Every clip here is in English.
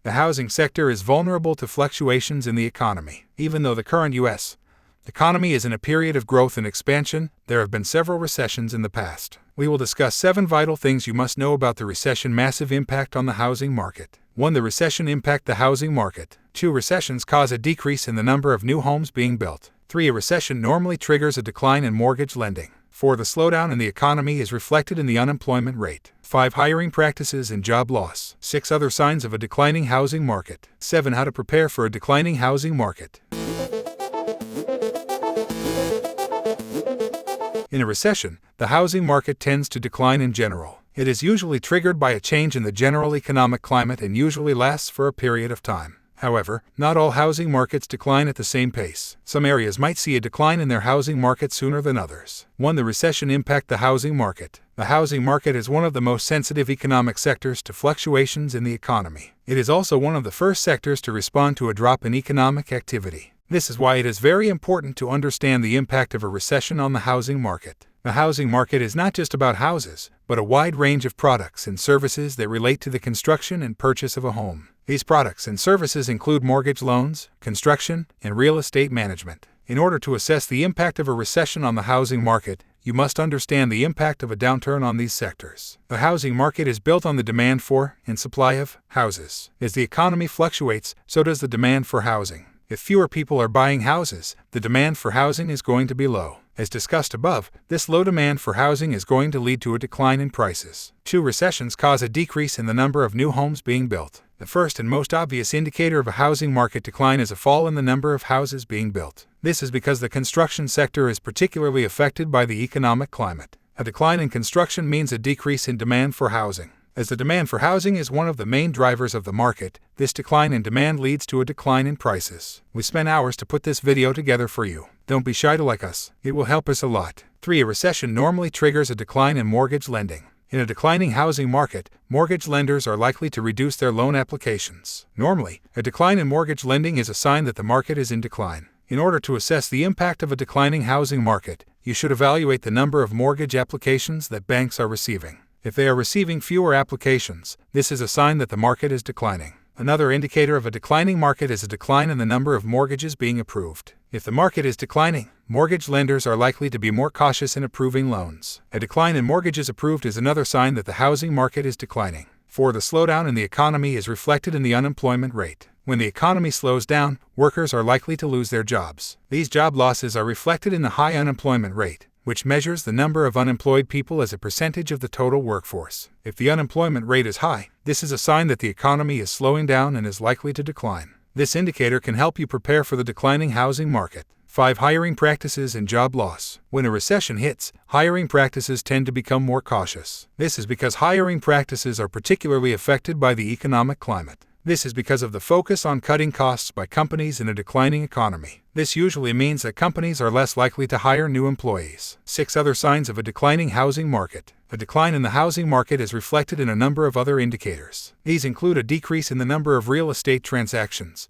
The housing sector is vulnerable to fluctuations in the economy. Even though the current U.S. economy is in a period of growth and expansion, there have been several recessions in the past. We will discuss 7 vital things you must know about the recession massive impact on the housing market. 1. The recession impact the housing market. 2. Recessions cause a decrease in the number of new homes being built. 3. A recession normally triggers a decline in mortgage lending. 4. The slowdown in the economy is reflected in the unemployment rate. 5. Hiring practices and job loss. 6. Other signs of a declining housing market. 7. How to prepare for a declining housing market. In a recession, the housing market tends to decline in general. It is usually triggered by a change in the general economic climate and usually lasts for a period of time. However, not all housing markets decline at the same pace. Some areas might see a decline in their housing market sooner than others. 1. The recession impact the housing market. The housing market is one of the most sensitive economic sectors to fluctuations in the economy. It is also one of the first sectors to respond to a drop in economic activity. This is why it is very important to understand the impact of a recession on the housing market. The housing market is not just about houses, but a wide range of products and services that relate to the construction and purchase of a home. These products and services include mortgage loans, construction, and real estate management. In order to assess the impact of a recession on the housing market, you must understand the impact of a downturn on these sectors. The housing market is built on the demand for and supply of houses. As the economy fluctuates, so does the demand for housing. If fewer people are buying houses, the demand for housing is going to be low. As discussed above, this low demand for housing is going to lead to a decline in prices. 2. Recessions cause a decrease in the number of new homes being built. The first and most obvious indicator of a housing market decline is a fall in the number of houses being built. This is because the construction sector is particularly affected by the economic climate. A decline in construction means a decrease in demand for housing. As the demand for housing is one of the main drivers of the market, this decline in demand leads to a decline in prices. We spent hours to put this video together for you. Don't be shy to like us. It will help us a lot. 3. A recession normally triggers a decline in mortgage lending. In a declining housing market, mortgage lenders are likely to reduce their loan applications. Normally, a decline in mortgage lending is a sign that the market is in decline. In order to assess the impact of a declining housing market, you should evaluate the number of mortgage applications that banks are receiving. If they are receiving fewer applications, this is a sign that the market is declining. Another indicator of a declining market is a decline in the number of mortgages being approved. If the market is declining, mortgage lenders are likely to be more cautious in approving loans. A decline in mortgages approved is another sign that the housing market is declining. 4. The slowdown in the economy is reflected in the unemployment rate. When the economy slows down, workers are likely to lose their jobs. These job losses are reflected in the high unemployment rate, which measures the number of unemployed people as a percentage of the total workforce. If the unemployment rate is high, this is a sign that the economy is slowing down and is likely to decline. This indicator can help you prepare for the declining housing market. 5. Hiring practices and job loss. When a recession hits, hiring practices tend to become more cautious. This is because hiring practices are particularly affected by the economic climate. This is because of the focus on cutting costs by companies in a declining economy. This usually means that companies are less likely to hire new employees. 6. Other signs of a declining housing market. A decline in the housing market is reflected in a number of other indicators. These include a decrease in the number of real estate transactions,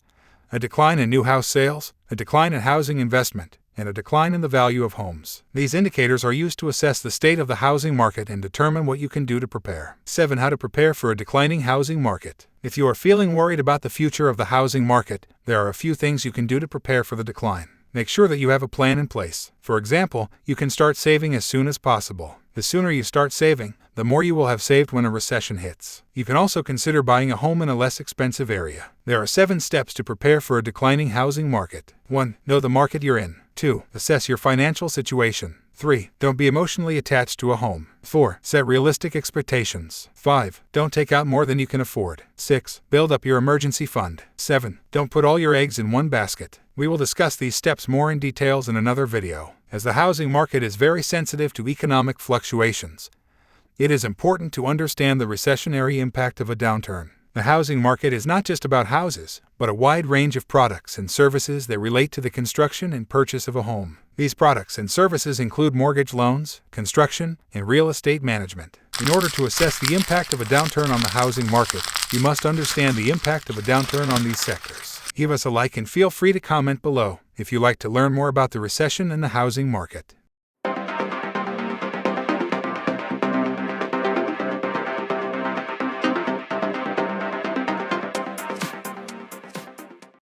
a decline in new house sales, a decline in housing investment, and a decline in the value of homes. These indicators are used to assess the state of the housing market and determine what you can do to prepare. 7. How to prepare for a declining housing market. If you are feeling worried about the future of the housing market, there are a few things you can do to prepare for the decline. Make sure that you have a plan in place. For example, you can start saving as soon as possible. The sooner you start saving, the more you will have saved when a recession hits. You can also consider buying a home in a less expensive area. There are 7 steps to prepare for a declining housing market. 1. Know the market you're in. 2. Assess your financial situation. 3. Don't be emotionally attached to a home. 4. Set realistic expectations. 5. Don't take out more than you can afford. 6. Build up your emergency fund. 7. Don't put all your eggs in one basket. We will discuss these steps more in details in another video. As the housing market is very sensitive to economic fluctuations, it is important to understand the recessionary impact of a downturn. The housing market is not just about houses, but a wide range of products and services that relate to the construction and purchase of a home. These products and services include mortgage loans, construction, and real estate management. In order to assess the impact of a downturn on the housing market, you must understand the impact of a downturn on these sectors. Give us a like and feel free to comment below if you'd like to learn more about the recession and the housing market.